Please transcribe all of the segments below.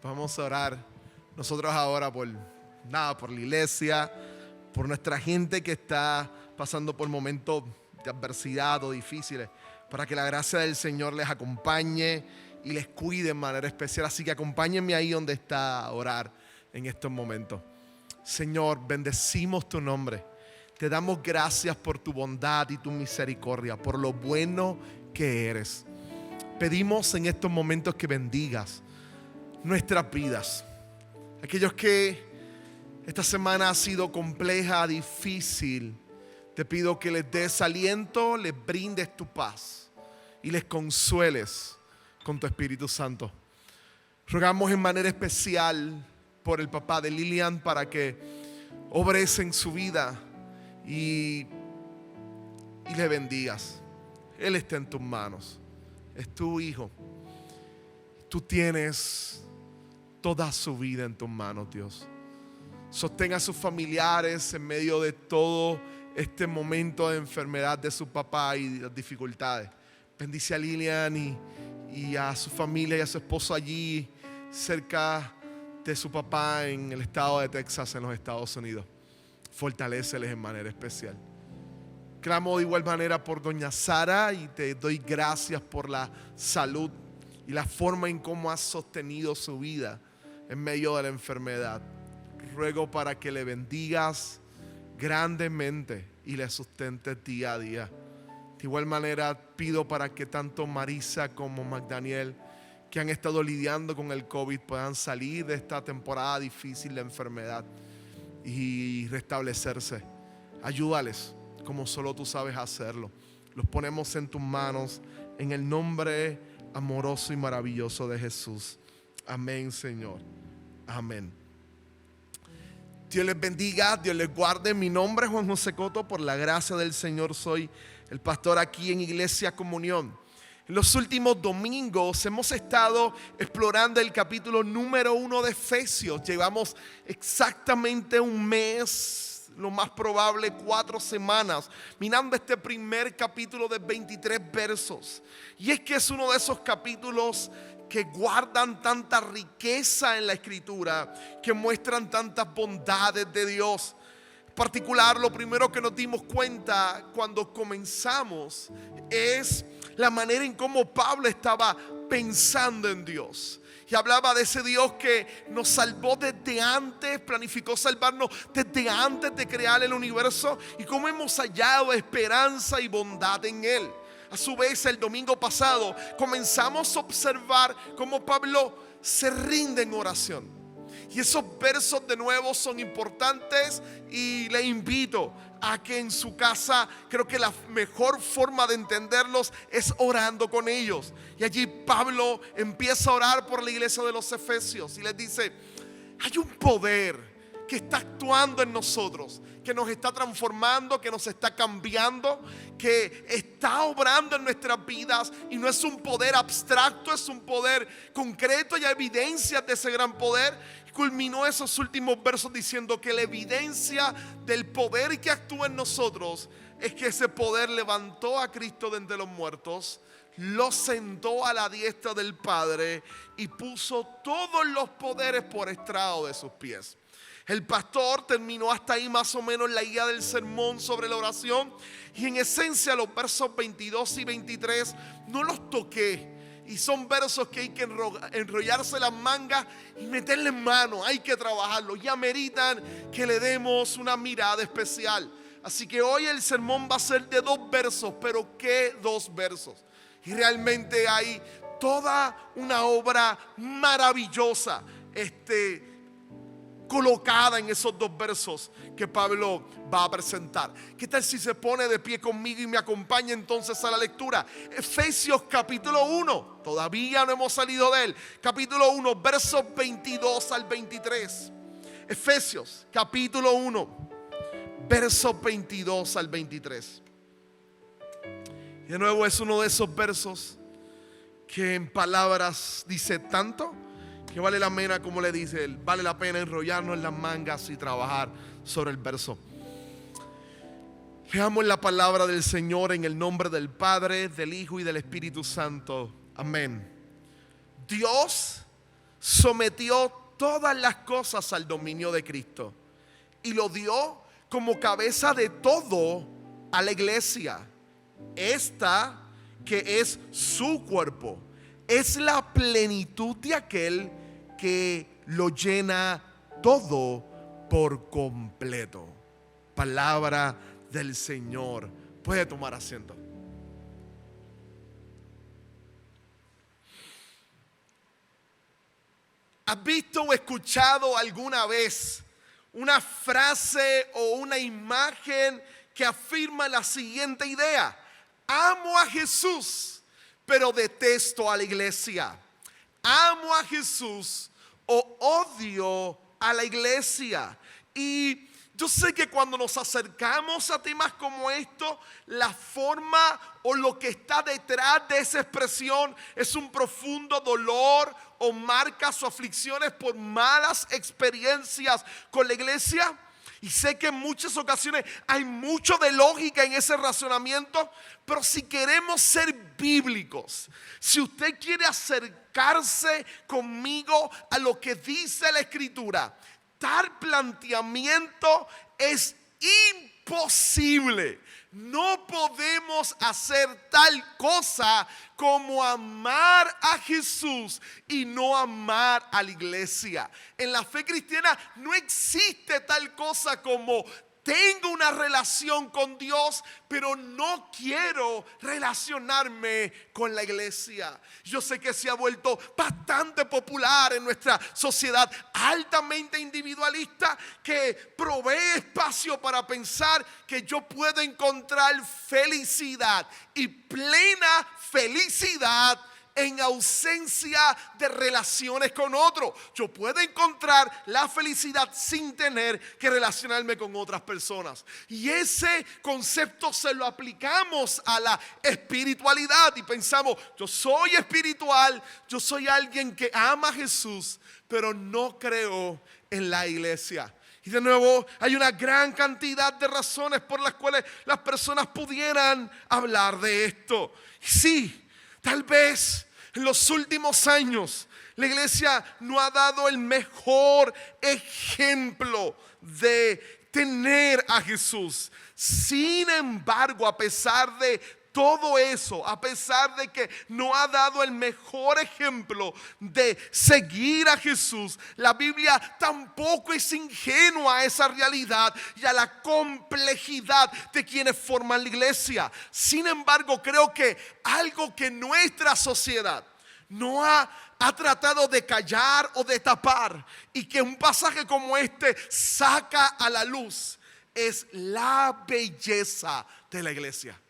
Vamos a orar nosotros ahora por la iglesia, por nuestra gente que está pasando por momentos de adversidad o difíciles, para que la gracia del Señor les acompañe y les cuide de manera especial. Así que acompáñenme ahí donde está a orar en estos momentos. Señor, bendecimos tu nombre. Te damos gracias por tu bondad y tu misericordia, por lo bueno que eres. Pedimos en estos momentos que bendigas nuestras vidas. Aquellos que esta semana ha sido compleja, difícil, te pido que les des aliento, les brindes tu paz y les consueles con tu Espíritu Santo. Rogamos en manera especial por el papá de Lilian para que obres en su vida y le bendigas. Él está en tus manos, es tu hijo. Tú tienes toda su vida en tus manos, Dios. Sostén a sus familiares en medio de todo este momento de enfermedad de su papá y de las dificultades. Bendice a Lilian y a su familia y a su esposo allí cerca de su papá en el estado de Texas, en los Estados Unidos. Fortaléceles en manera especial. Clamo de igual manera por doña Sara y te doy gracias por la salud y la forma en cómo has sostenido su vida en medio de la enfermedad. Ruego para que le bendigas grandemente y le sustentes día a día. De igual manera pido para que tanto Marisa como McDaniel, que han estado lidiando con el COVID, puedan salir de esta temporada difícil de enfermedad y restablecerse. Ayúdales como solo tú sabes hacerlo. Los ponemos en tus manos en el nombre amoroso y maravilloso de Jesús. Amén, Señor. Amén. Dios les bendiga, Dios les guarde. Mi nombre es Juan José Coto. Por la gracia del Señor soy el pastor aquí en Iglesia Comunión. En los últimos domingos hemos estado explorando el capítulo número 1 de Efesios. Llevamos exactamente un mes, lo más probable 4 semanas, mirando este primer capítulo de 23 versos. Y es que es uno de esos capítulos que guardan tanta riqueza en la Escritura, que muestran tantas bondades de Dios. En particular, lo primero que nos dimos cuenta cuando comenzamos es la manera en cómo Pablo estaba pensando en Dios. Y hablaba de ese Dios que nos salvó desde antes, planificó salvarnos desde antes de crear el universo, y cómo hemos hallado esperanza y bondad en Él. A su vez, el domingo pasado comenzamos a observar cómo Pablo se rinde en oración. Y esos versos de nuevo son importantes y le invito a que en su casa, creo que la mejor forma de entenderlos es orando con ellos. Y allí Pablo empieza a orar por la iglesia de los Efesios y les dice: hay un poder que está actuando en nosotros, que nos está transformando, que nos está cambiando, que está obrando en nuestras vidas, y no es un poder abstracto, es un poder concreto y hay evidencias de ese gran poder. Culminó esos últimos versos diciendo que la evidencia del poder que actúa en nosotros es que ese poder levantó a Cristo de entre los muertos, lo sentó a la diestra del Padre y puso todos los poderes por estrado de sus pies. El pastor terminó hasta ahí más o menos la guía del sermón sobre la oración, y en esencia los versos 22 y 23 no los toqué. Y son versos que hay que enrollarse las mangas y meterle en mano. Hay que trabajarlos. Ya meritan que le demos una mirada especial. Así que hoy el sermón va a ser de 2 versos. Pero ¿qué 2 versos? Y realmente hay toda una obra maravillosa colocada en esos 2 versos que Pablo va a presentar. ¿Qué tal si se pone de pie conmigo y me acompaña entonces a la lectura? Efesios capítulo 1, todavía no hemos salido de él. Capítulo 1, versos 22 al 23. Efesios capítulo 1, versos 22 al 23. Y de nuevo es uno de esos versos que en palabras dice tanto que vale la pena, como le dice él, vale la pena enrollarnos en las mangas y trabajar sobre el verso. Leamos la palabra del Señor en el nombre del Padre, del Hijo y del Espíritu Santo. Amén. Dios sometió todas las cosas al dominio de Cristo y lo dio como cabeza de todo a la iglesia. Esta que es su cuerpo, es la plenitud de aquel que lo llena todo por completo. Palabra del Señor. Puede tomar asiento. ¿Has visto o escuchado alguna vez una frase o una imagen que afirma la siguiente idea? Amo a Jesús, pero detesto a la iglesia. Amo a Jesús o odio a la iglesia. Y yo sé que cuando nos acercamos a temas como esto, la forma o lo que está detrás de esa expresión es un profundo dolor o marcas o aflicciones por malas experiencias con la iglesia. Y sé que en muchas ocasiones hay mucho de lógica en ese razonamiento, pero si queremos ser bíblicos, si usted quiere acercarse conmigo a lo que dice la Escritura, tal planteamiento es imposible. No podemos hacer tal cosa como amar a Jesús y no amar a la iglesia. En la fe cristiana no existe tal cosa como tengo una relación con Dios, pero no quiero relacionarme con la iglesia. Yo sé que se ha vuelto bastante popular en nuestra sociedad altamente individualista, que provee espacio para pensar que yo puedo encontrar felicidad y plena felicidad en ausencia de relaciones con otros. Yo puedo encontrar la felicidad sin tener que relacionarme con otras personas. Y ese concepto se lo aplicamos a la espiritualidad y pensamos, yo soy espiritual, yo soy alguien que ama a Jesús, pero no creo en la iglesia. Y de nuevo, hay una gran cantidad de razones por las cuales las personas pudieran hablar de esto. Sí, tal vez en los últimos años la iglesia no ha dado el mejor ejemplo de tener a Jesús. Sin embargo, a pesar de todo eso, a pesar de que no ha dado el mejor ejemplo de seguir a Jesús, la Biblia tampoco es ingenua a esa realidad y a la complejidad de quienes forman la iglesia. Sin embargo, creo que algo que nuestra sociedad no ha tratado de callar o de tapar, y que un pasaje como este saca a la luz, es la belleza de la iglesia.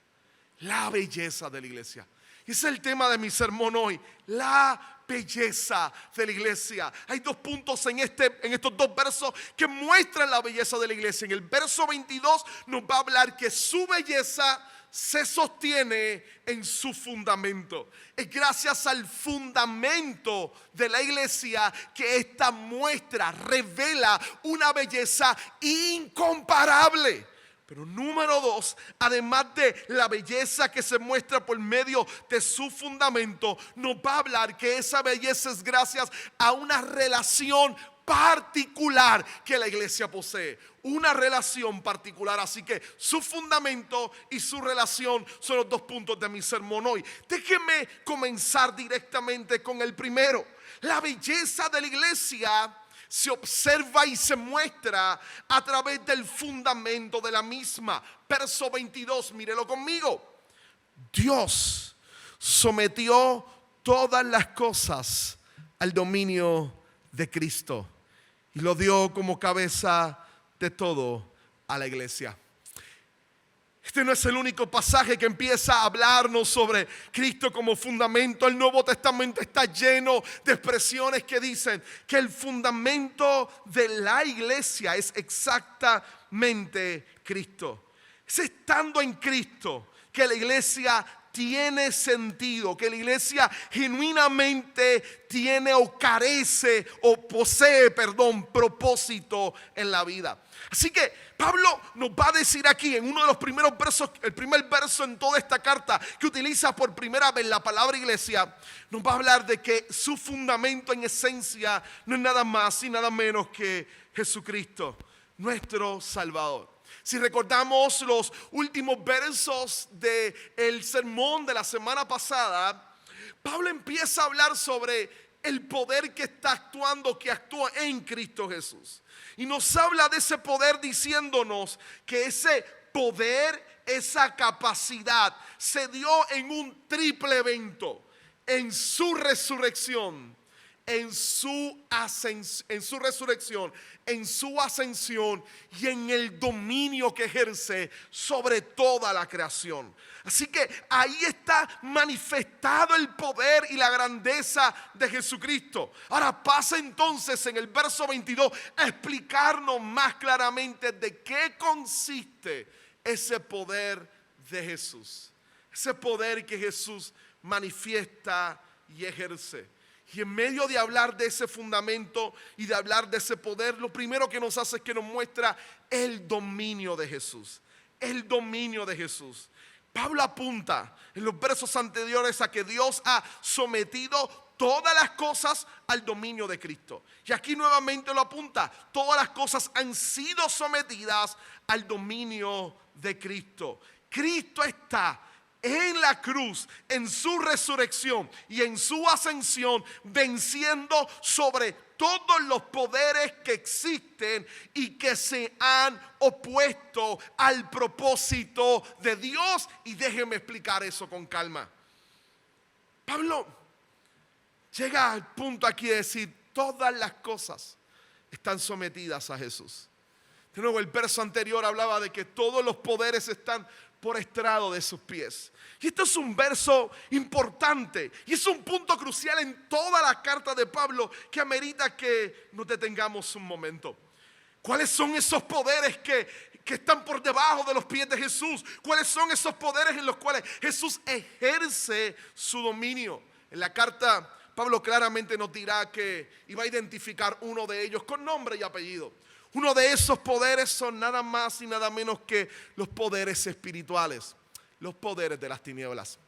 La belleza de la iglesia. Ese es el tema de mi sermón hoy. La belleza de la iglesia. Hay dos puntos en estos dos versos que muestran la belleza de la iglesia. En el verso 22 nos va a hablar que su belleza se sostiene en su fundamento. Es gracias al fundamento de la iglesia que esta muestra revela una belleza incomparable. Pero número dos, además de la belleza que se muestra por medio de su fundamento, nos va a hablar que esa belleza es gracias a una relación particular que la iglesia posee. Una relación particular. Así que su fundamento y su relación son los dos puntos de mi sermón hoy. Déjenme comenzar directamente con el primero. La belleza de la iglesia se observa y se muestra a través del fundamento de la misma. Verso 22, mírelo conmigo. Dios sometió todas las cosas al dominio de Cristo y lo dio como cabeza de todo a la iglesia. Este no es el único pasaje que empieza a hablarnos sobre Cristo como fundamento. El Nuevo Testamento está lleno de expresiones que dicen que el fundamento de la iglesia es exactamente Cristo. Es estando en Cristo que la iglesia tiene sentido, que la iglesia genuinamente tiene o carece o posee, propósito en la vida. Así que Pablo nos va a decir aquí en uno de los primeros versos, el primer verso en toda esta carta que utiliza por primera vez la palabra iglesia, nos va a hablar de que su fundamento en esencia no es nada más y nada menos que Jesucristo, nuestro Salvador. Si recordamos los últimos versos del sermón de la semana pasada, Pablo empieza a hablar sobre el poder que está actuando, que actúa en Cristo Jesús. Y nos habla de ese poder diciéndonos que ese poder, esa capacidad se dio en un triple evento: en su resurrección, en su resurrección, en su ascensión y en el dominio que ejerce sobre toda la creación. Así que ahí está manifestado el poder y la grandeza de Jesucristo. Ahora pasa entonces en el verso 22 a explicarnos más claramente de qué consiste ese poder de Jesús. Ese poder que Jesús manifiesta y ejerce. Y en medio de hablar de ese fundamento y de hablar de ese poder, lo primero que nos hace es que nos muestra el dominio de Jesús. El dominio de Jesús. Pablo apunta en los versos anteriores a que Dios ha sometido todas las cosas al dominio de Cristo. Y aquí nuevamente lo apunta: todas las cosas han sido sometidas al dominio de Cristo. Cristo está en la cruz, en su resurrección y en su ascensión, venciendo sobre todos los poderes que existen y que se han opuesto al propósito de Dios. Y déjeme explicar eso con calma. Pablo llega al punto aquí de decir: todas las cosas están sometidas a Jesús. De nuevo, el verso anterior hablaba de que todos los poderes están por estrado de sus pies. Y esto es un verso importante y es un punto crucial en toda la carta de Pablo que amerita que nos detengamos un momento. ¿Cuáles son esos poderes que están por debajo de los pies de Jesús? ¿Cuáles son esos poderes en los cuales Jesús ejerce su dominio? En la carta Pablo claramente nos dirá que iba a identificar uno de ellos con nombre y apellido. Uno de esos poderes son nada más y nada menos que los poderes espirituales, los poderes de las tinieblas.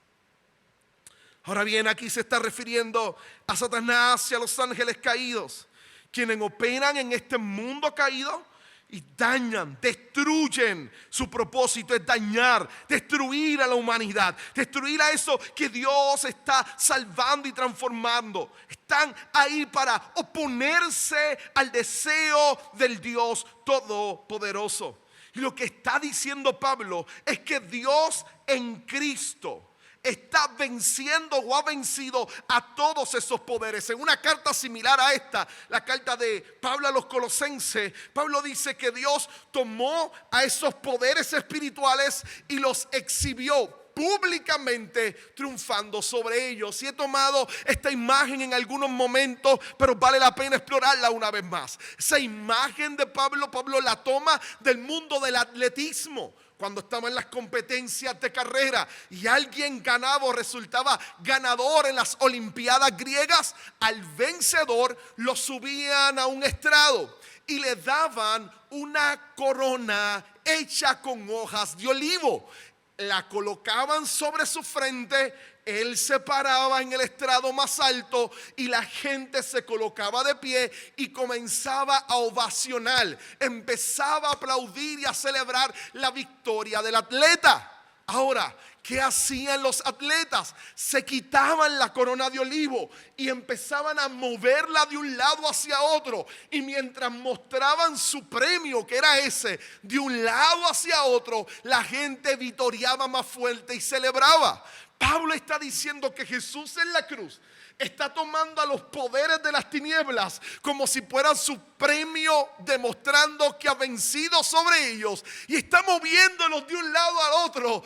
Ahora bien, aquí se está refiriendo a Satanás y a los ángeles caídos, quienes operan en este mundo caído y dañan, destruyen. Su propósito es dañar, destruir a la humanidad, destruir a eso que Dios está salvando y transformando. Están ahí para oponerse al deseo del Dios Todopoderoso. Y lo que está diciendo Pablo es que Dios en Cristo está venciendo o ha vencido a todos esos poderes. En una carta similar a esta, la carta de Pablo a los Colosenses, Pablo dice que Dios tomó a esos poderes espirituales y los exhibió públicamente, triunfando sobre ellos. Y he tomado esta imagen en algunos momentos, pero vale la pena explorarla una vez más. Esa imagen de Pablo la toma del mundo del atletismo. Cuando estaba en las competencias de carrera y alguien ganaba o resultaba ganador en las olimpiadas griegas, al vencedor lo subían a un estrado y le daban una corona hecha con hojas de olivo. La colocaban sobre su frente, él se paraba en el estrado más alto y la gente se colocaba de pie y comenzaba a ovacionar, empezaba a aplaudir y a celebrar la victoria del atleta. Ahora, ¿qué hacían los atletas? Se quitaban la corona de olivo y empezaban a moverla de un lado hacia otro. Y mientras mostraban su premio, que era ese, de un lado hacia otro, la gente vitoreaba más fuerte y celebraba. Pablo está diciendo que Jesús en la cruz está tomando a los poderes de las tinieblas como si fueran su premio, demostrando que ha vencido sobre ellos y está moviéndolos de un lado al otro.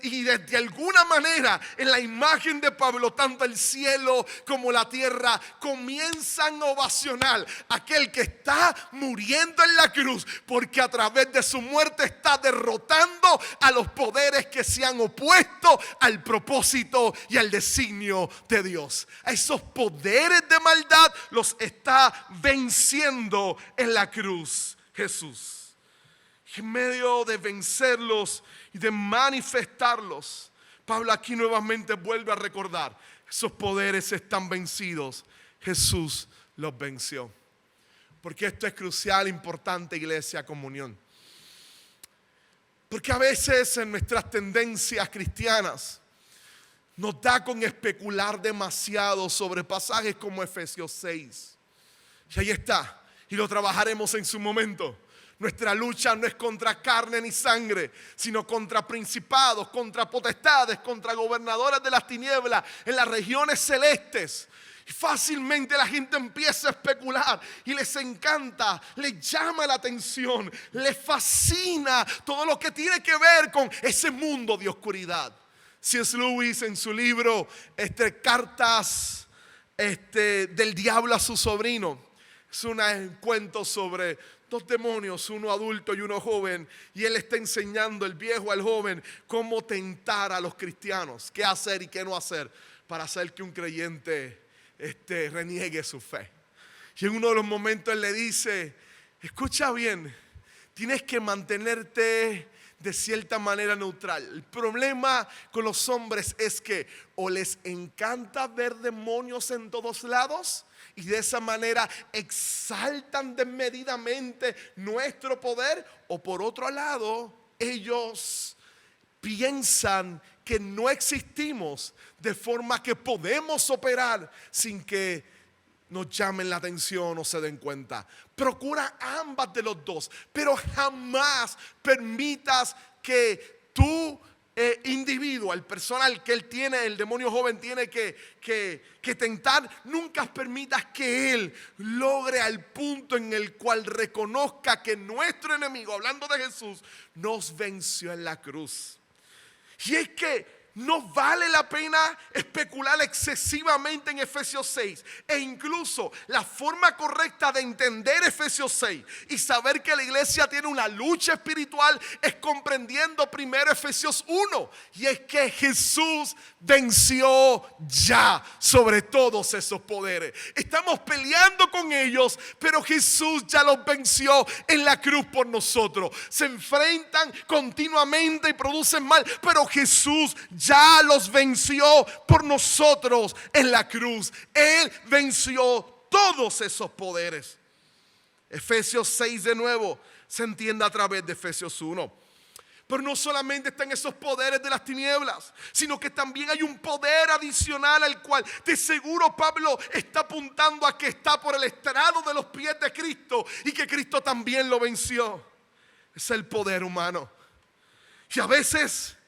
Y de alguna manera, en la imagen de Pablo, tanto el cielo como la tierra comienzan a ovacionar a aquel que está muriendo en la cruz, porque a través de su muerte está derrotando a los poderes que se han opuesto al propósito propósito y al designio de Dios. A esos poderes de maldad los está venciendo en la cruz Jesús. Y en medio de vencerlos y de manifestarlos, Pablo aquí nuevamente vuelve a recordar: esos poderes están vencidos. Jesús los venció. Porque esto es crucial, importante, iglesia, comunión. Porque a veces en nuestras tendencias cristianas nos da con especular demasiado sobre pasajes como Efesios 6. Y ahí está, y lo trabajaremos en su momento. Nuestra lucha no es contra carne ni sangre, sino contra principados, contra potestades, contra gobernadores de las tinieblas en las regiones celestes. Y fácilmente la gente empieza a especular y les encanta, les llama la atención, les fascina todo lo que tiene que ver con ese mundo de oscuridad. C.S. Lewis, en su libro Cartas del Diablo a su sobrino, es un cuento sobre dos demonios, uno adulto y uno joven, y él está enseñando, el viejo al joven, cómo tentar a los cristianos, qué hacer y qué no hacer para hacer que un creyente reniegue su fe. Y en uno de los momentos él le dice: escucha bien, tienes que mantenerte de cierta manera neutral. El problema con los hombres es que o les encanta ver demonios en todos lados y de esa manera exaltan desmedidamente nuestro poder, o por otro lado ellos piensan que no existimos, de forma que podemos operar sin que nos llamen la atención o se den cuenta. Procura ambas de los dos, pero jamás permitas que tú individuo, el personal que él tiene, el demonio joven tiene que tentar, nunca permitas que él logre al punto en el cual reconozca que nuestro enemigo, hablando de Jesús, nos venció en la cruz. Y es que no vale la pena especular excesivamente en Efesios 6. E incluso la forma correcta de entender Efesios 6 y saber que la iglesia tiene una lucha espiritual es comprendiendo primero Efesios 1. Y es que Jesús venció ya sobre todos esos poderes. Estamos peleando con ellos, pero Jesús ya los venció en la cruz por nosotros. Se enfrentan continuamente y producen mal, pero Jesús ya los venció por nosotros en la cruz. Él venció todos esos poderes. Efesios 6 de nuevo se entiende a través de Efesios 1. Pero no solamente están esos poderes de las tinieblas, sino que también hay un poder adicional al cual de seguro Pablo está apuntando a que está por el estrado de los pies de Cristo y que Cristo también lo venció. Es el poder humano. Y a veces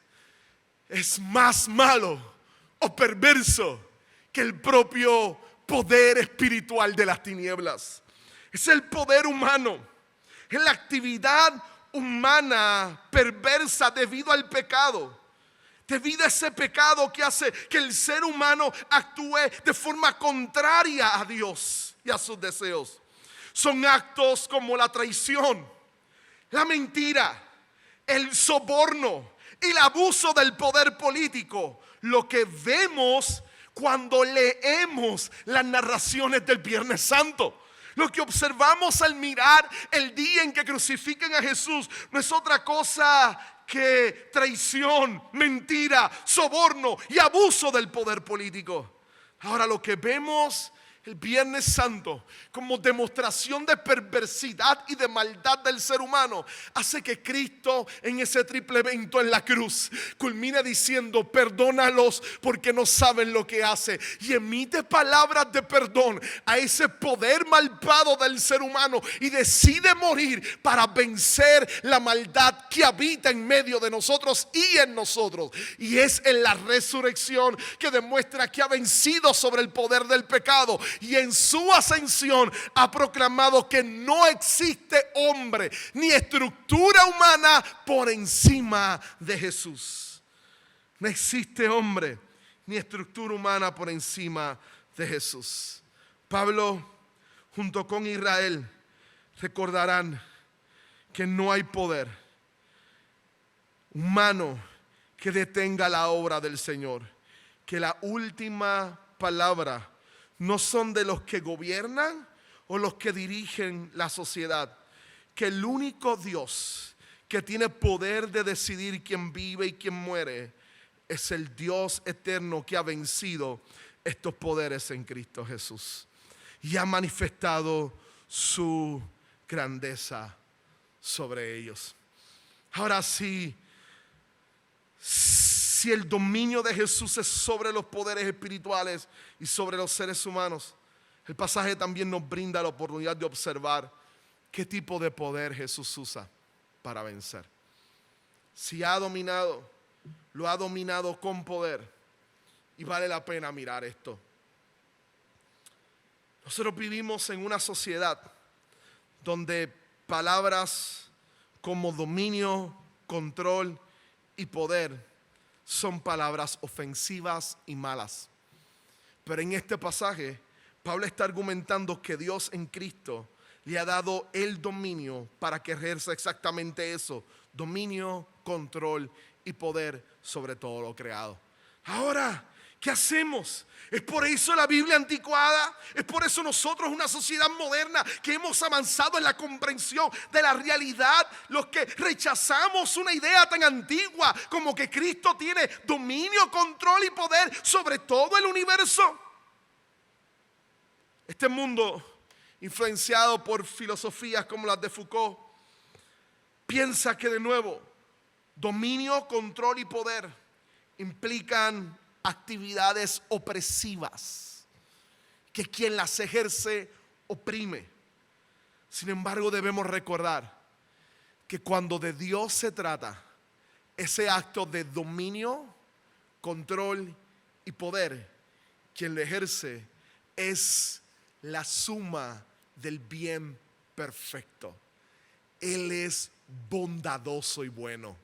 es más malo o perverso que el propio poder espiritual de las tinieblas. Es el poder humano, es la actividad humana perversa debido al pecado, debido a ese pecado que hace que el ser humano actúe de forma contraria a Dios y a sus deseos. Son actos como la traición, la mentira, el soborno, el abuso del poder político. Lo que vemos cuando leemos las narraciones del Viernes Santo, lo que observamos al mirar el día en que crucifican a Jesús, no es otra cosa que traición, mentira, soborno y abuso del poder político. Ahora, lo que vemos el Viernes Santo como demostración de perversidad y de maldad del ser humano hace que Cristo en ese triple evento en la cruz culmina diciendo: perdónalos porque no saben lo que hace, y emite palabras de perdón a ese poder malvado del ser humano y decide morir para vencer la maldad que habita en medio de nosotros y en nosotros. Y es en la resurrección que demuestra que ha vencido sobre el poder del pecado, y en su ascensión ha proclamado que no existe hombre ni estructura humana por encima de Jesús. No existe hombre ni estructura humana por encima de Jesús. Pablo, junto con Israel, recordarán que no hay poder humano que detenga la obra del Señor. Que la última palabra no son de los que gobiernan o los que dirigen la sociedad. Que el único Dios que tiene poder de decidir quién vive y quién muere es el Dios eterno que ha vencido estos poderes en Cristo Jesús y ha manifestado su grandeza sobre ellos. Ahora sí, si el dominio de Jesús es sobre los poderes espirituales y sobre los seres humanos, el pasaje también nos brinda la oportunidad de observar qué tipo de poder Jesús usa para vencer. Si ha dominado, lo ha dominado con poder, y vale la pena mirar esto. Nosotros vivimos en una sociedad donde palabras como dominio, control y poder son palabras ofensivas y malas. Pero en este pasaje, Pablo está argumentando que Dios en Cristo le ha dado el dominio para que ejerza exactamente eso: dominio, control y poder sobre todo lo creado. Ahora, ¿qué hacemos? Es por eso la Biblia anticuada, es por eso nosotros, una sociedad moderna que hemos avanzado en la comprensión de la realidad, los que rechazamos una idea tan antigua como que Cristo tiene dominio, control y poder sobre todo el universo. Este mundo, influenciado por filosofías como las de Foucault, piensa que de nuevo dominio, control y poder implican actividades opresivas, que quien las ejerce oprime. Sin embargo, debemos recordar que cuando de Dios se trata, ese acto de dominio, control y poder, quien lo ejerce es la suma del bien perfecto. Él es bondadoso y bueno.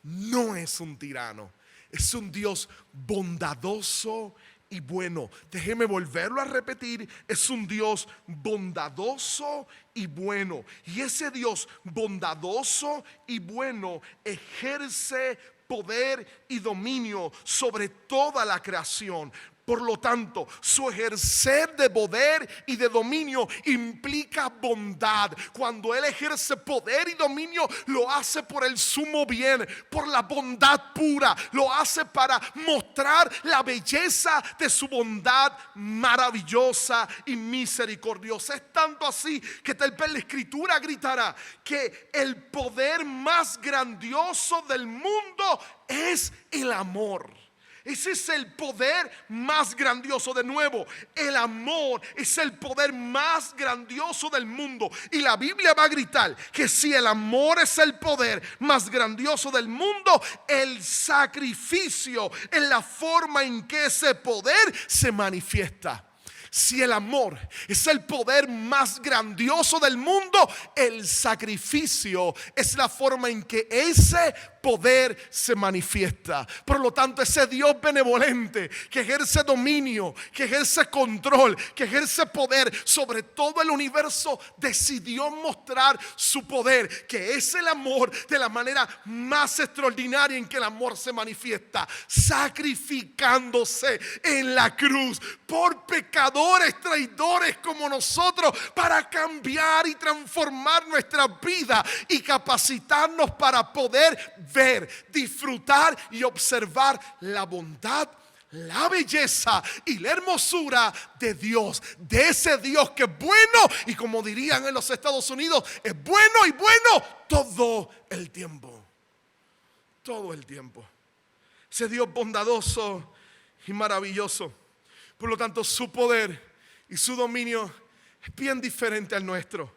No es un tirano. Es un Dios bondadoso y bueno. Déjeme volverlo a repetir. Es un Dios bondadoso y bueno. Y ese Dios bondadoso y bueno ejerce poder y dominio sobre toda la creación. Por lo tanto, su ejercer de poder y de dominio implica bondad. Cuando Él ejerce poder y dominio, lo hace por el sumo bien, por la bondad pura. Lo hace para mostrar la belleza de su bondad maravillosa y misericordiosa. Es tanto así que tal vez la Escritura gritará que el poder más grandioso del mundo es el amor. Ese es el poder más grandioso. De nuevo, el amor es el poder más grandioso del mundo. Y la Biblia va a gritar que si el amor es el poder más grandioso del mundo, el sacrificio es la forma en que ese poder se manifiesta. Si el amor es el poder más grandioso del mundo, el sacrificio es la forma en que ese poder se manifiesta. Por lo tanto, ese Dios benevolente que ejerce dominio, que ejerce control, que ejerce poder sobre todo el universo, decidió mostrar su poder, que es el amor, de la manera más extraordinaria en que el amor se manifiesta, sacrificándose en la cruz por pecadores, traidores como nosotros, para cambiar y transformar nuestra vida y capacitarnos para poder ver, disfrutar y observar la bondad, la belleza y la hermosura de Dios, de ese Dios que es bueno, y como dirían en los Estados Unidos, es bueno y bueno todo el tiempo. Todo el tiempo. Ese Dios bondadoso y maravilloso. Por lo tanto, su poder y su dominio es bien diferente al nuestro.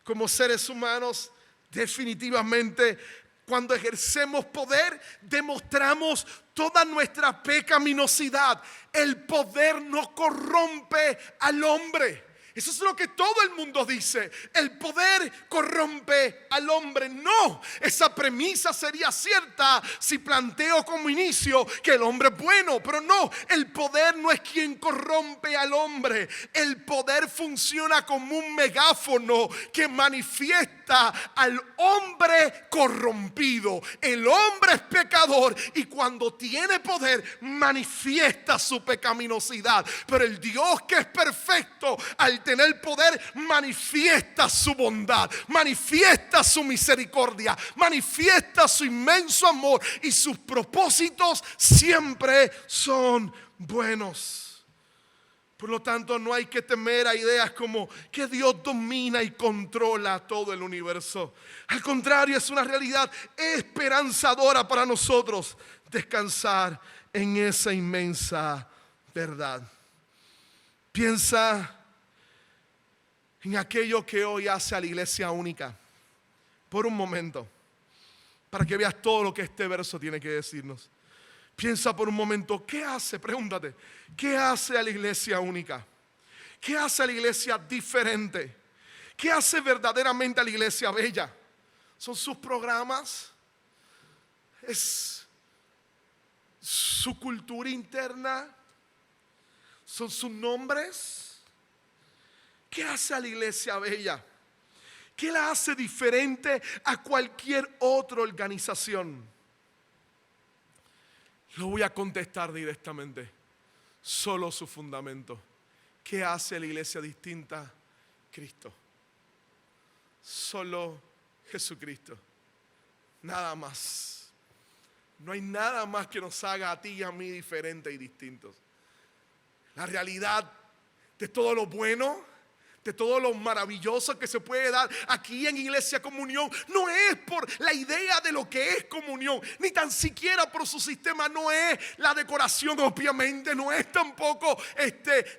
Como seres humanos, definitivamente, cuando ejercemos poder, demostramos toda nuestra pecaminosidad. El poder no corrompe al hombre. Eso es lo que todo el mundo dice. El poder corrompe al hombre. No, esa premisa sería cierta si planteo como inicio que el hombre es bueno. Pero no, el poder no es quien corrompe al hombre. El poder funciona como un megáfono que manifiesta al hombre corrompido. El hombre es pecador y cuando tiene poder manifiesta su pecaminosidad. Pero el Dios que es perfecto, al tener poder, manifiesta su bondad, manifiesta su misericordia, manifiesta su inmenso amor, y sus propósitos siempre son buenos. Por lo tanto, no hay que temer a ideas como que Dios domina y controla todo el universo. Al contrario, es una realidad esperanzadora para nosotros descansar en esa inmensa verdad. Piensa en aquello que hoy hace a la iglesia única por un momento, para que veas todo lo que este verso tiene que decirnos. Piensa por un momento, ¿qué hace? Pregúntate, ¿qué hace a la iglesia única? ¿Qué hace a la iglesia diferente? ¿Qué hace verdaderamente a la iglesia bella? ¿Son sus programas? ¿Es su cultura interna? ¿Son sus nombres? ¿Qué hace a la iglesia bella? ¿Qué la hace diferente a cualquier otra organización? Lo voy a contestar directamente. Solo su fundamento. ¿Qué hace a la iglesia distinta? Cristo. Solo Jesucristo. Nada más. No hay nada más que nos haga a ti y a mí diferentes y distintos. La realidad de todo lo bueno, de todo lo maravilloso que se puede dar aquí en Iglesia Comunión, no es por la idea de lo que es comunión, ni tan siquiera por su sistema. No es la decoración, obviamente, no es tampoco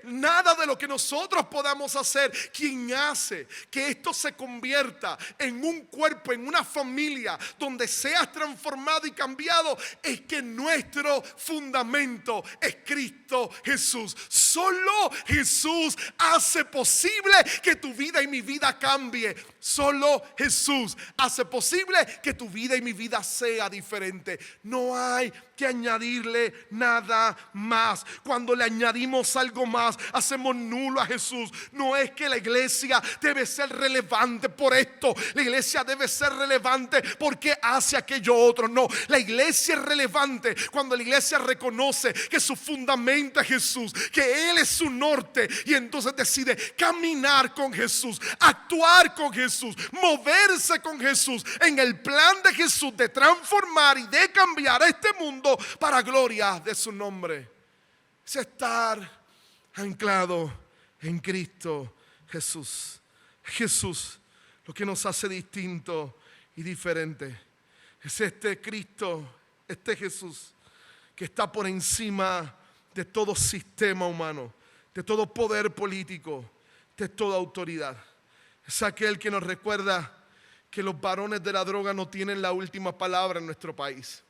nada de lo que nosotros podamos hacer. Quien hace que esto se convierta en un cuerpo, en una familia donde seas transformado y cambiado, es que nuestro fundamento es Cristo Jesús. Solo Jesús hace posible que tu vida y mi vida cambie. Solo Jesús hace posible que tu vida y mi vida sea diferente. No hay que añadirle nada más. Cuando le añadimos algo más, hacemos nulo a Jesús. No es que la iglesia debe ser relevante por esto. La iglesia debe ser relevante porque hace aquello otro. No, la iglesia es relevante cuando la iglesia reconoce que su fundamento es Jesús, que Él es su norte, y entonces decide caminar con Jesús, actuar con Jesús, moverse con Jesús en el plan de Jesús de transformar y de cambiar este mundo para gloria de su nombre. Es estar anclado en Cristo Jesús. Jesús lo que nos hace distinto y diferente. Es este Cristo, este Jesús que está por encima de todo sistema humano, de todo poder político, de toda autoridad. Es aquel que nos recuerda que los varones de la droga no tienen la última palabra en nuestro país.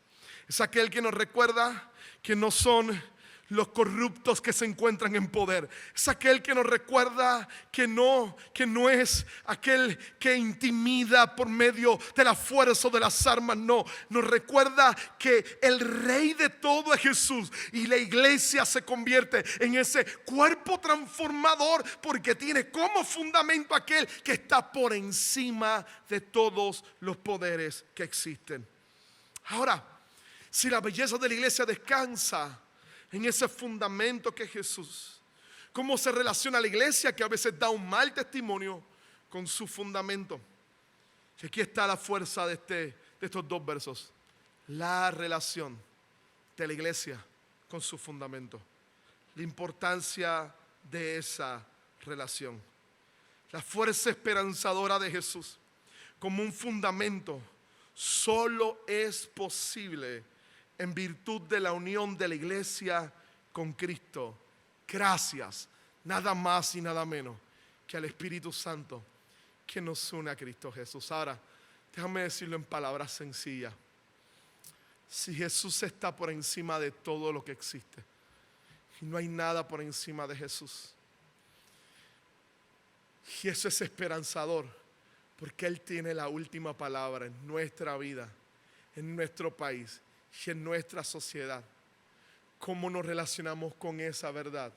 Es aquel que nos recuerda que no son los corruptos que se encuentran en poder. Es aquel que nos recuerda que no es aquel que intimida por medio de la fuerza o de las armas. No, nos recuerda que el rey de todo es Jesús, y la iglesia se convierte en ese cuerpo transformador porque tiene como fundamento aquel que está por encima de todos los poderes que existen. Ahora, si la belleza de la iglesia descansa en ese fundamento que es Jesús, ¿cómo se relaciona la iglesia que a veces da un mal testimonio con su fundamento? Y aquí está la fuerza de estos dos versos. La relación de la iglesia con su fundamento. La importancia de esa relación. La fuerza esperanzadora de Jesús como un fundamento solo es posible en virtud de la unión de la iglesia con Cristo. Gracias, nada más y nada menos que al Espíritu Santo que nos une a Cristo Jesús. Ahora, déjame decirlo en palabras sencillas. Si Jesús está por encima de todo lo que existe, y no hay nada por encima de Jesús, Y eso es esperanzador, porque Él tiene la última palabra en nuestra vida, en nuestro país y en nuestra sociedad. ¿Cómo nos relacionamos con esa verdad?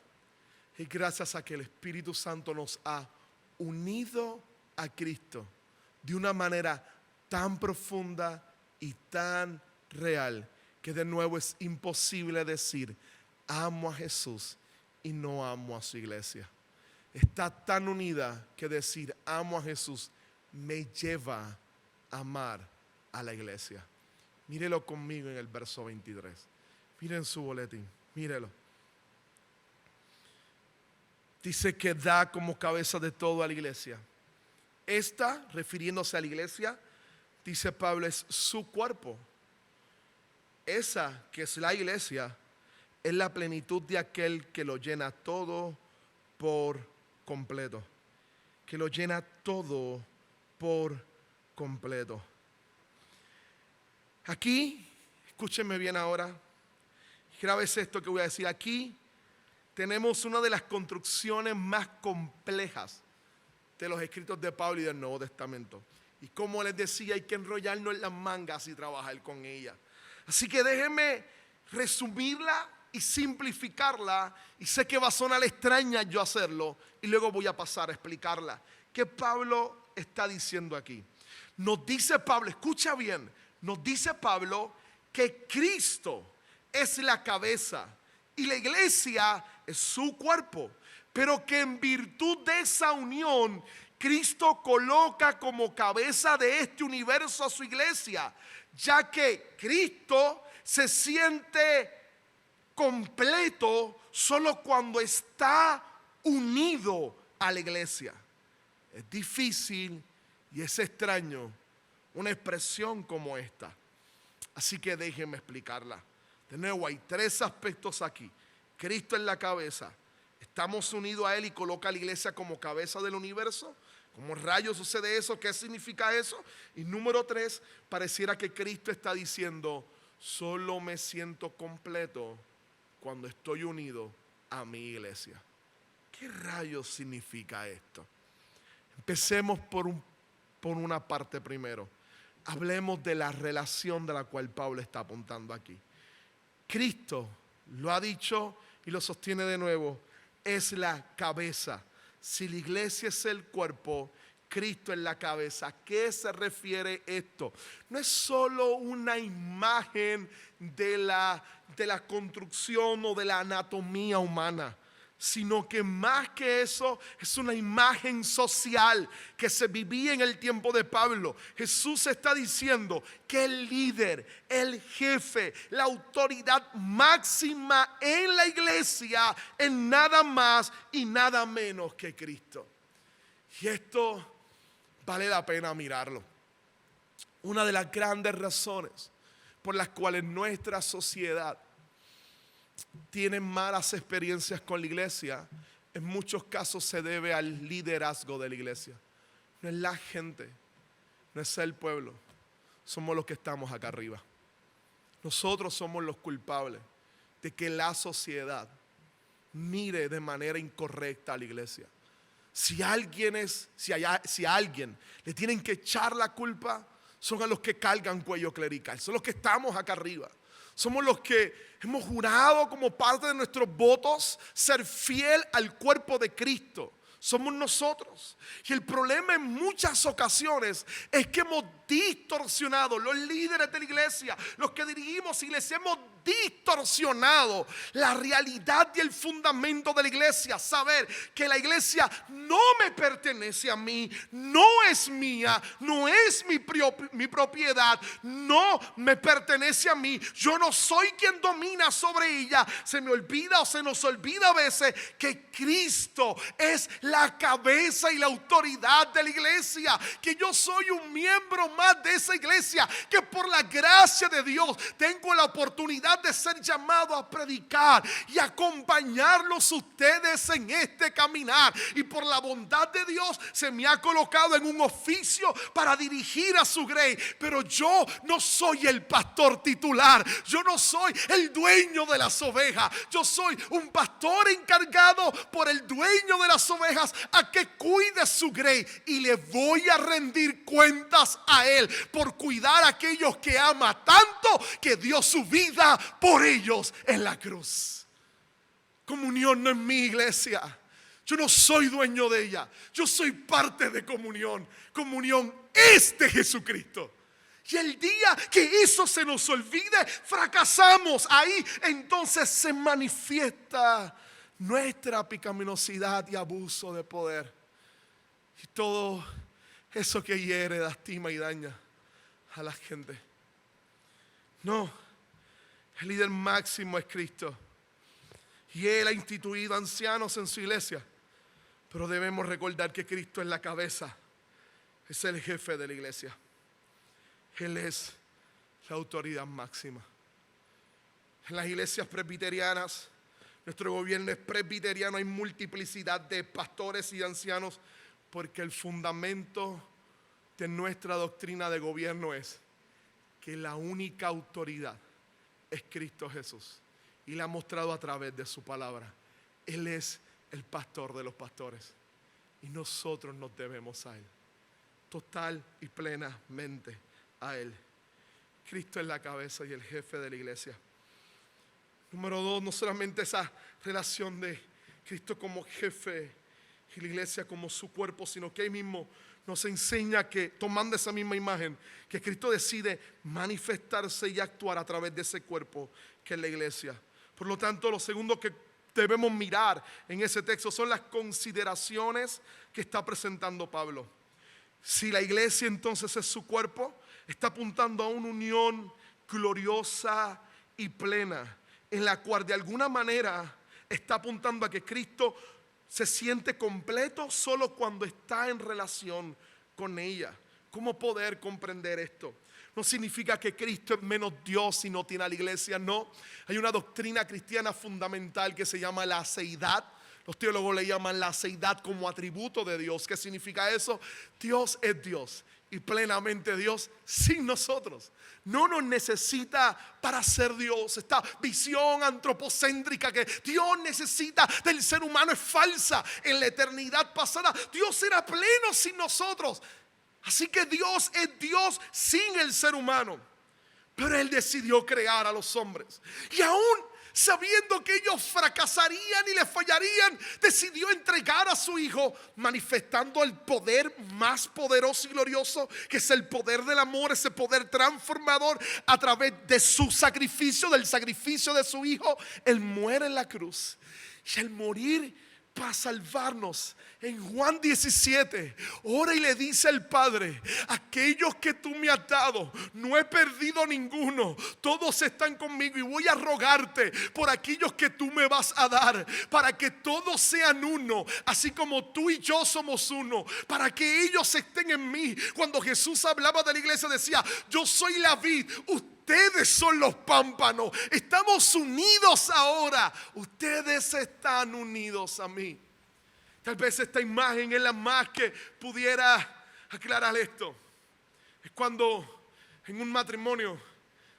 Y gracias a que el Espíritu Santo nos ha unido a Cristo de una manera tan profunda y tan real, que de nuevo es imposible decir amo a Jesús y no amo a su iglesia. Está tan unida que decir amo a Jesús me lleva a amar a la iglesia. Mírelo conmigo en el verso 23. Miren su boletín, mírelo. Dice que da como cabeza de todo a la iglesia. Esta, refiriéndose a la iglesia, dice Pablo, es su cuerpo. Esa que es la iglesia es la plenitud de aquel que lo llena todo por completo. Que lo llena todo por completo. Aquí, escúchenme bien ahora, grábese esto que voy a decir. Aquí tenemos una de las construcciones más complejas de los escritos de Pablo y del Nuevo Testamento. Y como les decía, hay que enrollarnos en las mangas y trabajar con ella. Así que déjenme resumirla y simplificarla. Y sé que va a sonar extraña yo hacerlo. Y luego voy a pasar a explicarla. ¿Qué Pablo está diciendo aquí? Nos dice Pablo, escucha bien, nos dice Pablo que Cristo es la cabeza y la iglesia es su cuerpo, pero que en virtud de esa unión Cristo coloca como cabeza de este universo a su iglesia, ya que Cristo se siente completo solo cuando está unido a la iglesia. Es difícil y es extraño una expresión como esta. Así que déjenme explicarla. De nuevo, hay tres aspectos aquí. Cristo es la cabeza. Estamos unidos a Él y coloca a la iglesia como cabeza del universo. ¿Cómo rayos sucede eso? ¿Qué significa eso? Y número 3, pareciera que Cristo está diciendo, solo me siento completo cuando estoy unido a mi iglesia. ¿Qué rayos significa esto? Empecemos por una parte primero. Hablemos de la relación de la cual Pablo está apuntando aquí. Cristo lo ha dicho y lo sostiene de nuevo, es la cabeza. Si la iglesia es el cuerpo, Cristo es la cabeza. ¿A qué se refiere esto? No es solo una imagen de la construcción o de la anatomía humana, sino que más que eso es una imagen social que se vivía en el tiempo de Pablo. Jesús está diciendo que el líder, el jefe, la autoridad máxima en la iglesia es nada más y nada menos que Cristo. Y esto vale la pena mirarlo. Una de las grandes razones por las cuales nuestra sociedad tienen malas experiencias con la iglesia, en muchos casos se debe al liderazgo de la iglesia. No es la gente, no es el pueblo, somos los que estamos acá arriba. Nosotros somos los culpables de que la sociedad mire de manera incorrecta a la iglesia. Si a alguien le tienen que echar la culpa, son a los que cargan cuello clerical, son los que estamos acá arriba. Somos los que hemos jurado como parte de nuestros votos ser fiel al cuerpo de Cristo. Somos nosotros. Y el problema en muchas ocasiones es que hemos distorsionado, los líderes de la iglesia, los que dirigimos iglesia, hemos distorsionado la realidad y el fundamento de la iglesia. Saber que la iglesia no me pertenece a mí, no es mía, no es mi propiedad, no me pertenece a mí. Yo no soy quien domina sobre ella. Se me olvida o se nos olvida a veces que Cristo es la cabeza y la autoridad de la iglesia, que yo soy un miembro más de esa iglesia, que por la gracia de Dios tengo la oportunidad de ser llamado a predicar y acompañarlos ustedes en este caminar, y por la bondad de Dios se me ha colocado en un oficio para dirigir a su grey. Pero yo no soy el pastor titular, yo no soy el dueño de las ovejas, yo soy un pastor encargado por el dueño de las ovejas a que cuide de su grey y le voy a rendir cuentas a Él por cuidar a aquellos que ama tanto que dio su vida por ellos en la cruz. Comunión no es mi iglesia. Yo no soy dueño de ella. Yo soy parte de comunión. Comunión es de Jesucristo. Y el día que eso se nos olvide, fracasamos. Ahí entonces se manifiesta nuestra pecaminosidad y abuso de poder. Y todo eso que hiere, lastima y daña a la gente. No, el líder máximo es Cristo. Y Él ha instituido ancianos en su iglesia. Pero debemos recordar que Cristo es la cabeza. Es el jefe de la iglesia. Él es la autoridad máxima. En las iglesias presbiterianas, nuestro gobierno es presbiteriano. Hay multiplicidad de pastores y ancianos porque el fundamento de nuestra doctrina de gobierno es que la única autoridad es Cristo Jesús. Y la ha mostrado a través de su palabra. Él es el pastor de los pastores. Y nosotros nos debemos a Él. Total y plenamente a Él. Cristo es la cabeza y el jefe de la iglesia. Número 2, no solamente esa relación de Cristo como jefe y la iglesia como su cuerpo, sino que ahí mismo nos enseña que, tomando esa misma imagen, que Cristo decide manifestarse y actuar a través de ese cuerpo que es la iglesia. Por lo tanto, lo segundo que debemos mirar en ese texto son las consideraciones que está presentando Pablo. Si la iglesia entonces es su cuerpo, está apuntando a una unión gloriosa y plena, en la cual de alguna manera está apuntando a que Cristo se siente completo solo cuando está en relación con ella. ¿Cómo poder comprender esto? No significa que Cristo es menos Dios si no tiene a la iglesia, no. Hay una doctrina cristiana fundamental que se llama la aceidad. Los teólogos le llaman la aceidad como atributo de Dios. ¿Qué significa eso? Dios es Dios y plenamente Dios sin nosotros. No nos necesita para ser Dios. Esta visión antropocéntrica que Dios necesita del ser humano es falsa. En la eternidad pasada Dios era pleno sin nosotros. Así que Dios es Dios sin el ser humano. Pero Él decidió crear a los hombres. Y aún sabiendo que ellos fracasarían y les fallarían, decidió entregar a su Hijo, manifestando el poder más poderoso y glorioso, que es el poder del amor, ese poder transformador a través de su sacrificio, del sacrificio de su Hijo. Él muere en la cruz. Y al morir para salvarnos, en Juan 17 ora y le dice al Padre: aquellos que tú me has dado, no he perdido ninguno, todos están conmigo, y voy a rogarte por aquellos que tú me vas a dar, para que todos sean uno, así como tú y yo somos uno, para que ellos estén en mí. Cuando Jesús hablaba de la iglesia decía: yo soy la vid, ustedes son los pámpanos, estamos unidos ahora, ustedes están unidos a mí. Tal vez esta imagen es la más que pudiera aclarar esto. Es cuando en un matrimonio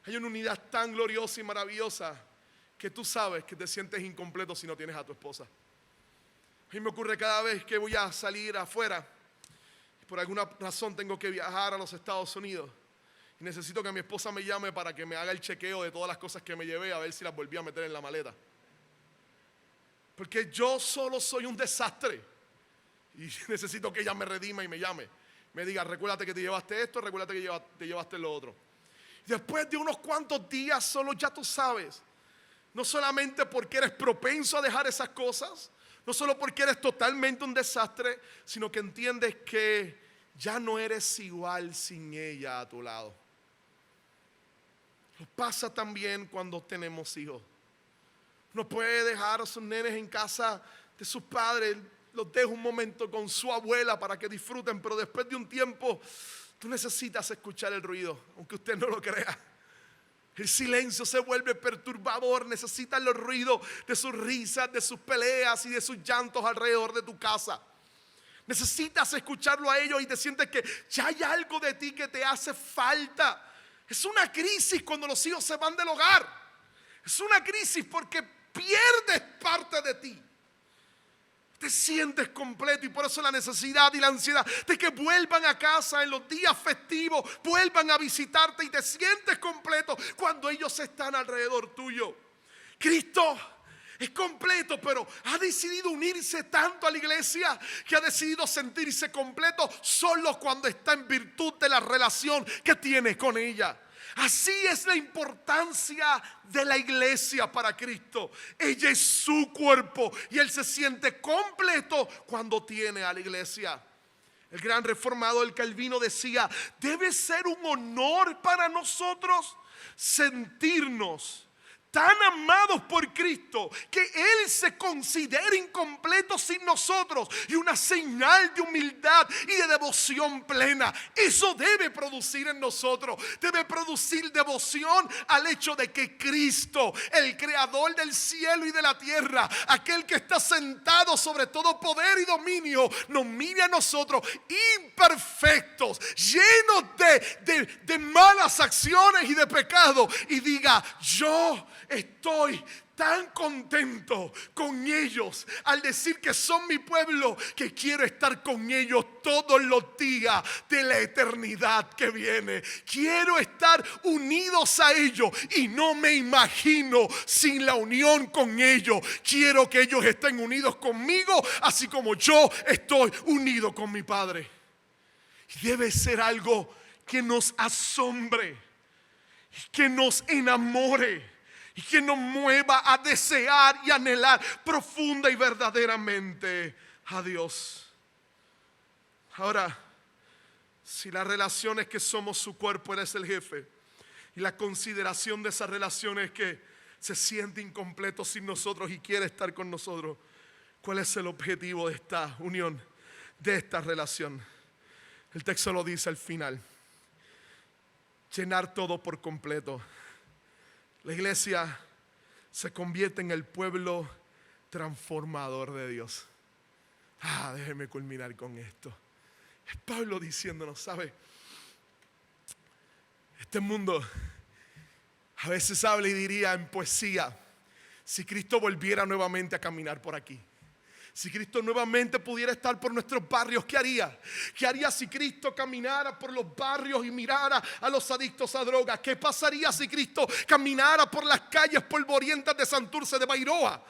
hay una unidad tan gloriosa y maravillosa que tú sabes que te sientes incompleto si no tienes a tu esposa. A mí me ocurre cada vez que voy a salir afuera y por alguna razón tengo que viajar a los Estados Unidos. Y necesito que mi esposa me llame para que me haga el chequeo de todas las cosas que me llevé, a ver si las volví a meter en la maleta. Porque yo solo soy un desastre. Y necesito que ella me redima y me llame. Me diga: recuérdate que te llevaste esto, recuérdate que te llevaste lo otro. Y después de unos cuantos días solo ya tú sabes. No solamente porque eres propenso a dejar esas cosas, no solo porque eres totalmente un desastre, sino que entiendes que ya no eres igual sin ella a tu lado. Nos pasa también cuando tenemos hijos. No puede dejar a sus nenes en casa de sus padres, los deja un momento con su abuela para que disfruten, pero después de un tiempo tú necesitas escuchar el ruido, aunque usted no lo crea. El silencio se vuelve perturbador, necesitas los ruidos de sus risas, de sus peleas y de sus llantos alrededor de tu casa. Necesitas escucharlo a ellos y te sientes que ya hay algo de ti que te hace falta. Es una crisis cuando los hijos se van del hogar. Es una crisis porque pierdes parte de ti. te sientes completo, y por eso la necesidad y la ansiedad de que vuelvan a casa en los días festivos, vuelvan a visitarte y te sientes completo cuando ellos están alrededor tuyo. Cristo es completo, pero ha decidido unirse tanto a la iglesia que ha decidido sentirse completo solo cuando está en virtud de la relación que tiene con ella. Así es la importancia de la iglesia para Cristo. Ella es su cuerpo y Él se siente completo cuando tiene a la iglesia. El gran reformador Calvino decía: debe ser un honor para nosotros sentirnos tan amados por Cristo que Él se considere incompleto sin nosotros, y una señal de humildad y de devoción plena. Eso debe producir en nosotros, debe producir devoción al hecho de que Cristo, el creador del cielo y de la tierra, aquel que está sentado sobre todo poder y dominio, nos mire a nosotros imperfectos, llenos de malas acciones y de pecado, y diga: yo estoy tan contento con ellos al decir que son mi pueblo, que quiero estar con ellos todos los días de la eternidad que viene. Quiero estar unidos a ellos y no me imagino sin la unión con ellos. Quiero que ellos estén unidos conmigo, así como yo estoy unido con mi Padre. Y debe ser algo que nos asombre, que nos enamore y que nos mueva a desear y anhelar profunda y verdaderamente a Dios. Ahora, si la relación es que somos su cuerpo, Él es el jefe, y la consideración de esa relación es que se siente incompleto sin nosotros y quiere estar con nosotros, ¿cuál es el objetivo de esta unión, de esta relación? El texto lo dice al final: llenar todo por completo. La iglesia se convierte en el pueblo transformador de Dios. Déjeme culminar con esto. Es Pablo diciéndonos, ¿sabe? Este mundo a veces habla y diría en poesía: si Cristo volviera nuevamente a caminar por aquí, si Cristo nuevamente pudiera estar por nuestros barrios, ¿qué haría? ¿Qué haría si Cristo caminara por los barrios y mirara a los adictos a drogas? ¿Qué pasaría si Cristo caminara por las calles polvorientas de Santurce, de Bairoa?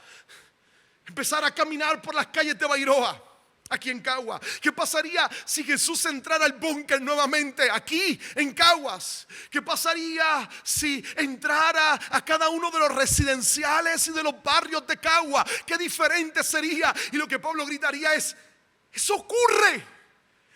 Empezara a caminar por las calles de Bairoa, aquí en Caguas. ¿Qué pasaría si Jesús entrara al búnker nuevamente aquí en Caguas? ¿Qué pasaría si entrara a cada uno de los residenciales y de los barrios de Caguas? ¿Qué diferente sería? Y lo que Pablo gritaría es: eso ocurre,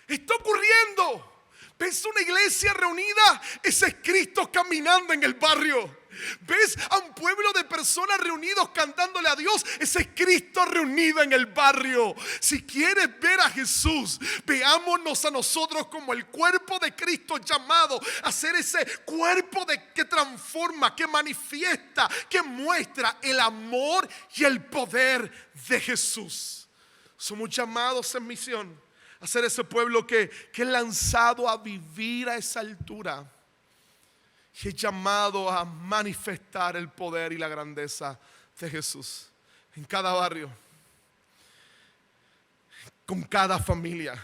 está ocurriendo. ¿Ves una iglesia reunida? Ese es Cristo caminando en el barrio. ¿Ves a un pueblo de personas reunidos cantándole a Dios? Ese es Cristo reunido en el barrio. Si quieres ver a Jesús, veámonos a nosotros como el cuerpo de Cristo, llamado a ser ese cuerpo que transforma, que manifiesta, que muestra el amor y el poder de Jesús. Somos llamados en misión a ser ese pueblo que es lanzado a vivir a esa altura, y es llamado a manifestar el poder y la grandeza de Jesús en cada barrio, con cada familia,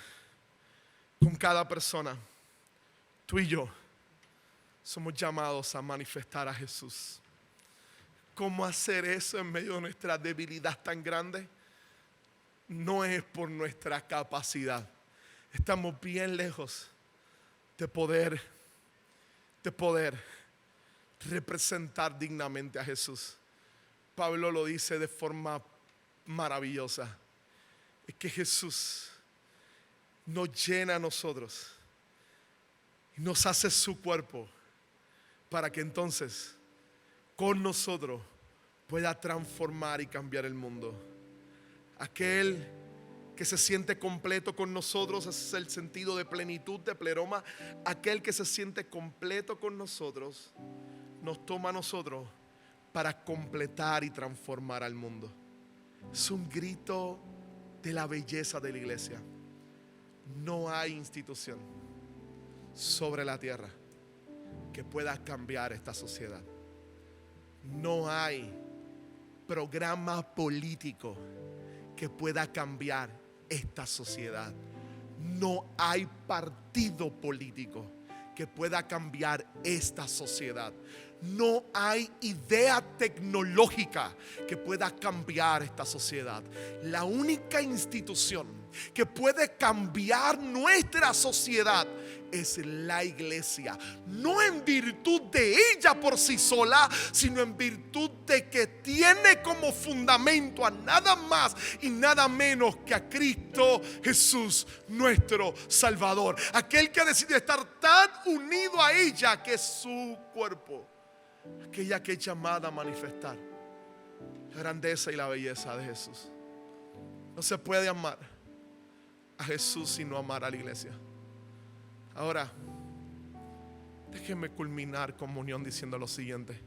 con cada persona. Tú y yo somos llamados a manifestar a Jesús. ¿Cómo hacer eso en medio de nuestra debilidad tan grande? No es por nuestra capacidad. Estamos bien lejos de poder representar dignamente a Jesús. Pablo lo dice de forma maravillosa: es que Jesús nos llena a nosotros y nos hace su cuerpo, para que entonces con nosotros pueda transformar y cambiar el mundo. Aquel que se siente completo con nosotros, ese es el sentido de plenitud, de pleroma. Aquel que se siente completo con nosotros nos toma a nosotros para completar y transformar al mundo. Es un grito de la belleza de la iglesia. No hay institución sobre la tierra que pueda cambiar esta sociedad. No hay programa político que pueda cambiar esta sociedad. No hay partido político que pueda cambiar esta sociedad. No hay idea tecnológica que pueda cambiar esta sociedad. La única institución que puede cambiar nuestra sociedad es la iglesia. No en virtud de ella por sí sola, sino en virtud de que tiene como fundamento a nada más y nada menos que a Cristo Jesús, nuestro Salvador. Aquel que ha decidido estar tan unido a ella que es su cuerpo. Aquella que es llamada a manifestar la grandeza y la belleza de Jesús. No se puede amar a Jesús sino amar a la iglesia. Ahora, déjenme culminar comunión diciendo lo siguiente.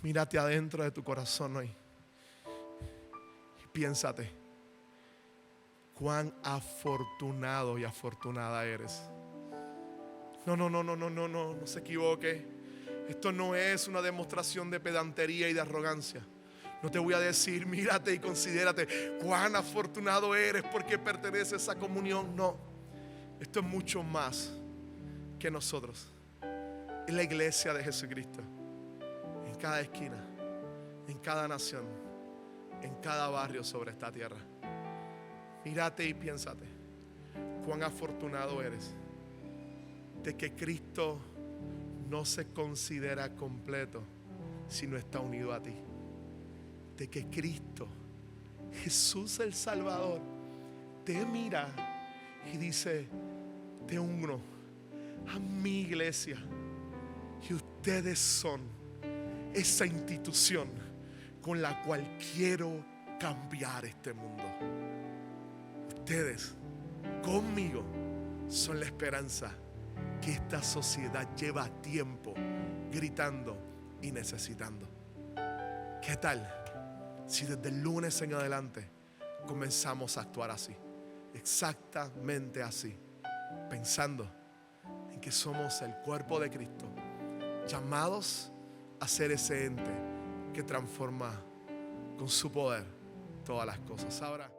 Mírate adentro de tu corazón hoy y piénsate cuán afortunado y afortunada eres. No se equivoque. Esto no es una demostración de pedantería y de arrogancia. No te voy a decir, mírate y considérate cuán afortunado eres porque perteneces a comunión. No, esto es mucho más que nosotros. Es la iglesia de Jesucristo. En cada esquina, en cada nación, en cada barrio sobre esta tierra. Mírate y piénsate cuán afortunado eres de que Cristo no se considera completo si no está unido a ti. De que Cristo, Jesús el Salvador, te mira y dice: te uno a mi iglesia y ustedes son esa institución con la cual quiero cambiar este mundo. Ustedes conmigo son la esperanza que esta sociedad lleva tiempo gritando y necesitando. ¿Qué tal si desde el lunes en adelante comenzamos a actuar así? Exactamente así, pensando en que somos el cuerpo de Cristo, llamados a ser ese ente que transforma con su poder todas las cosas. Ahora